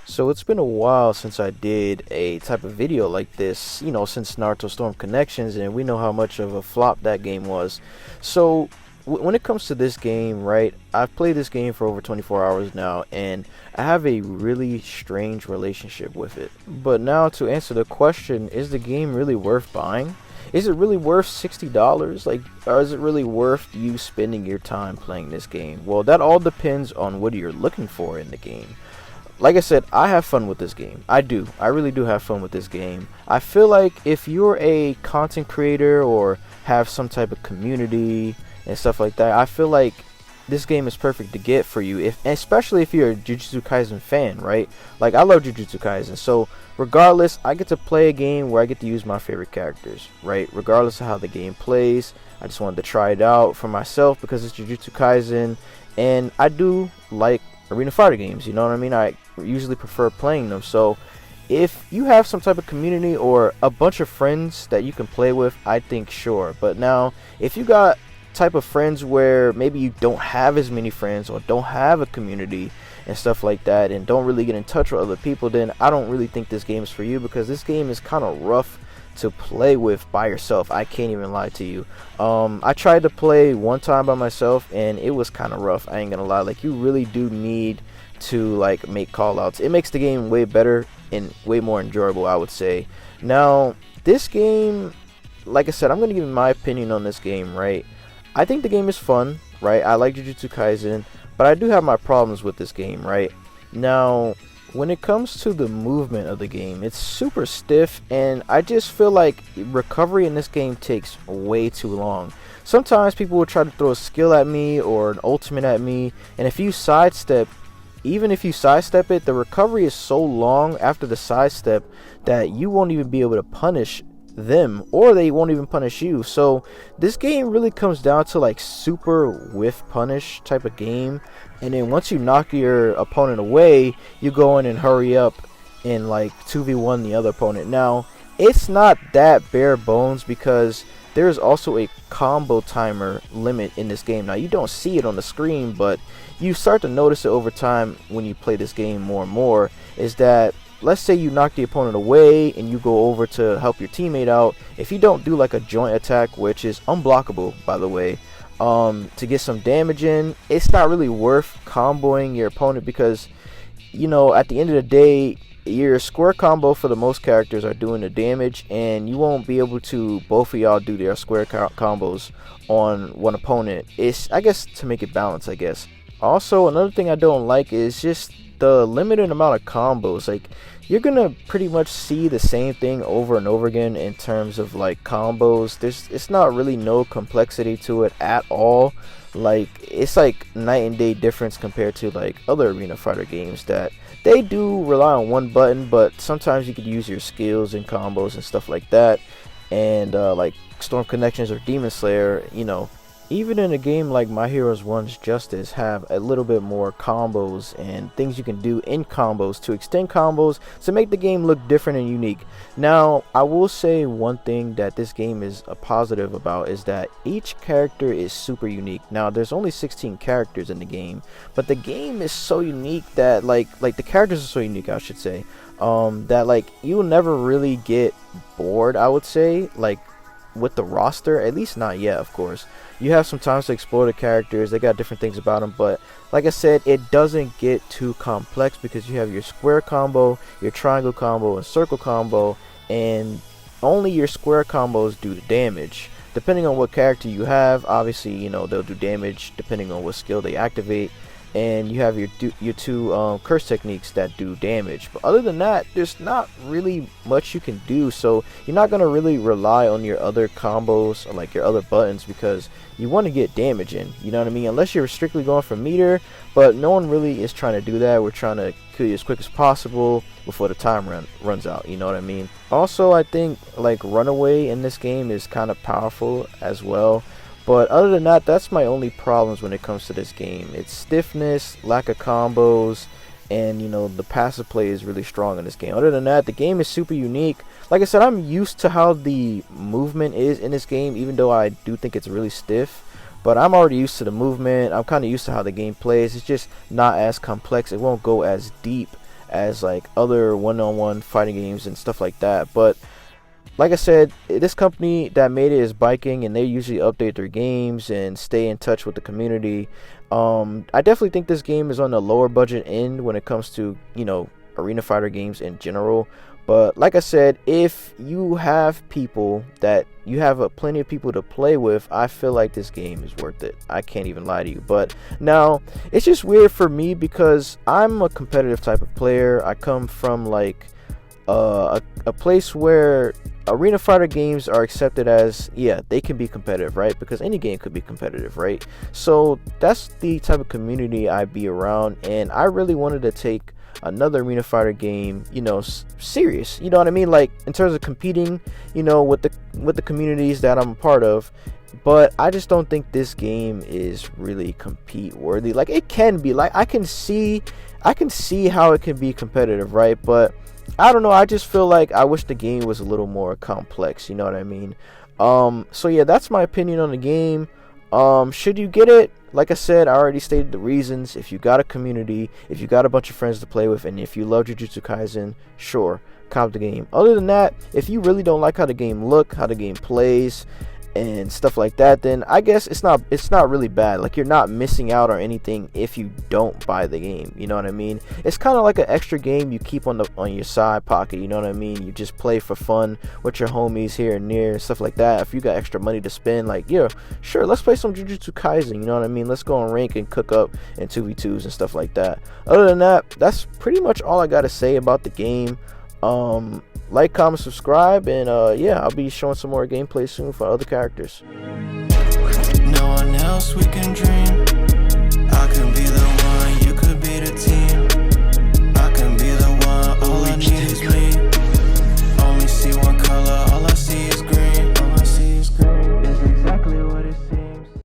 So it's been a while since I did a type of video like this, since Naruto Storm Connections, and we know how much of a flop that game was. So when it comes to this game, right, I've played this game for over 24 hours now, and I have a really strange relationship with it. But now to answer the question, is the game really worth buying? Is it really worth $60? Or is it really worth you spending your time playing this game? Well, that all depends on what you're looking for in the game. Like I said, I have fun with this game. I do. I really do have fun with this game. I feel like if you're a content creator or have some type of community and stuff like that, I feel like this game is perfect to get for you, especially if you're a Jujutsu Kaisen fan, right? Like, I love Jujutsu Kaisen, so regardless, I get to play a game where I get to use my favorite characters, right? Regardless of how the game plays, I just wanted to try it out for myself because it's Jujutsu Kaisen, and I do like arena fighter games, you know what I mean? I usually prefer playing them. So if you have some type of community or a bunch of friends that you can play with, I think sure. But now if you got type of friends where maybe you don't have as many friends or don't have a community and stuff like that and don't really get in touch with other people, then I don't really think this game is for you, because this game is kind of rough to play with by yourself. I can't even lie to you. I tried to play one time by myself and it was kind of rough. I ain't gonna lie. Like, you really do need to like make call outs. It makes the game way better and way more enjoyable, I would say. Now this game, like I said, I'm gonna give you my opinion on this game, right? I think the game is fun, right? I like Jujutsu Kaisen, but I do have my problems with this game, right? Now when it comes to the movement of the game, it's super stiff, and I just feel like recovery in this game takes way too long. Sometimes people will try to throw a skill at me or an ultimate at me, and if you sidestep, even if you sidestep it, the recovery is so long after the sidestep that you won't even be able to punish them, or they won't even punish you. So this game really comes down to like super whiff punish type of game, and then once you knock your opponent away, you go in and hurry up and like 2v1 the other opponent. Now it's not that bare bones, because there's also a combo timer limit in this game. Now you don't see it on the screen, but you start to notice it over time when you play this game more and more, is that let's say you knock the opponent away and you go over to help your teammate out. If you don't do like a joint attack, which is unblockable by the way, to get some damage in, it's not really worth comboing your opponent, because at the end of the day, your square combo for the most characters are doing the damage, and you won't be able to both of y'all do their square combos on one opponent. It's, I guess, to make it balance, I guess. Also, another thing I don't like is just the limited amount of combos. Like, you're gonna pretty much see the same thing over and over again in terms of like combos. It's not really no complexity to it at all. Like, it's like night and day difference compared to like other arena fighter games that they do rely on one button, but sometimes you could use your skills and combos and stuff like that. And like Storm Connections or Demon Slayer, even in a game like My Heroes 1's Justice, have a little bit more combos and things you can do in combos to extend combos to make the game look different and unique. Now, I will say one thing that this game is a positive about is that each character is super unique. Now, there's only 16 characters in the game, but the game is so unique that like the characters are so unique, I should say, that like you'll never really get bored, I would say, like with the roster, at least not yet. Of course, you have some time to explore the characters. They got different things about them, but like I said, it doesn't get too complex, because you have your square combo, your triangle combo, and circle combo, and only your square combos do the damage. Depending on what character you have, obviously, they'll do damage depending on what skill they activate. And you have your two curse techniques that do damage, but other than that, there's not really much you can do. So you're not going to really rely on your other combos or like your other buttons, because you want to get damage in, you know what I mean, unless you're strictly going for meter. But no one really is trying to do that. We're trying to kill you as quick as possible before the time runs out, you know what I mean. Also, I think like runaway in this game is kind of powerful as well. But other than that, that's my only problems when it comes to this game. It's stiffness, lack of combos, and the passive play is really strong in this game. Other than that, the game is super unique. Like I said, I'm used to how the movement is in this game, even though I do think it's really stiff. But I'm already used to the movement. I'm kind of used to how the game plays. It's just not as complex. It won't go as deep as like other one-on-one fighting games and stuff like that. But like I said, this company that made it is biking, and they usually update their games and stay in touch with the community. I definitely think this game is on the lower budget end when it comes to, you know, arena fighter games in general. But like I said, if you have people that you have plenty of people to play with, I feel like this game is worth it. I can't even lie to you. But now it's just weird for me because I'm a competitive type of player. I come from like a place where arena fighter games are accepted as, yeah, they can be competitive, right? Because any game could be competitive, right? So that's the type of community I'd be around, and I really wanted to take another arena fighter game, you know, serious, you know what I mean, like in terms of competing, you know, with the communities that I'm a part of. But I just don't think this game is really compete worthy. Like, it can be, like, I can see how it can be competitive, right? But I don't know, I just feel like I wish the game was a little more complex, you know what I mean? So yeah, that's my opinion on the game. Should you get it? Like I said, I already stated the reasons. If you got a community, if you got a bunch of friends to play with, and if you love Jujutsu Kaisen, sure, cop the game. Other than that, if you really don't like how the game look, how the game plays, and stuff like that, then I guess it's not really bad. Like, you're not missing out on anything if you don't buy the game, you know what I mean? It's kind of like an extra game you keep on your side pocket, you know what I mean? You just play for fun with your homies here and there and stuff like that. If you got extra money to spend, like, yeah, sure, let's play some Jujutsu Kaisen, you know what I mean? Let's go on rank and cook up in 2v2s and stuff like that. Other than that, that's pretty much all I gotta say about the game. Like, comment, subscribe, and yeah, I'll be showing some more gameplay soon for other characters. No one else we can dream. I can be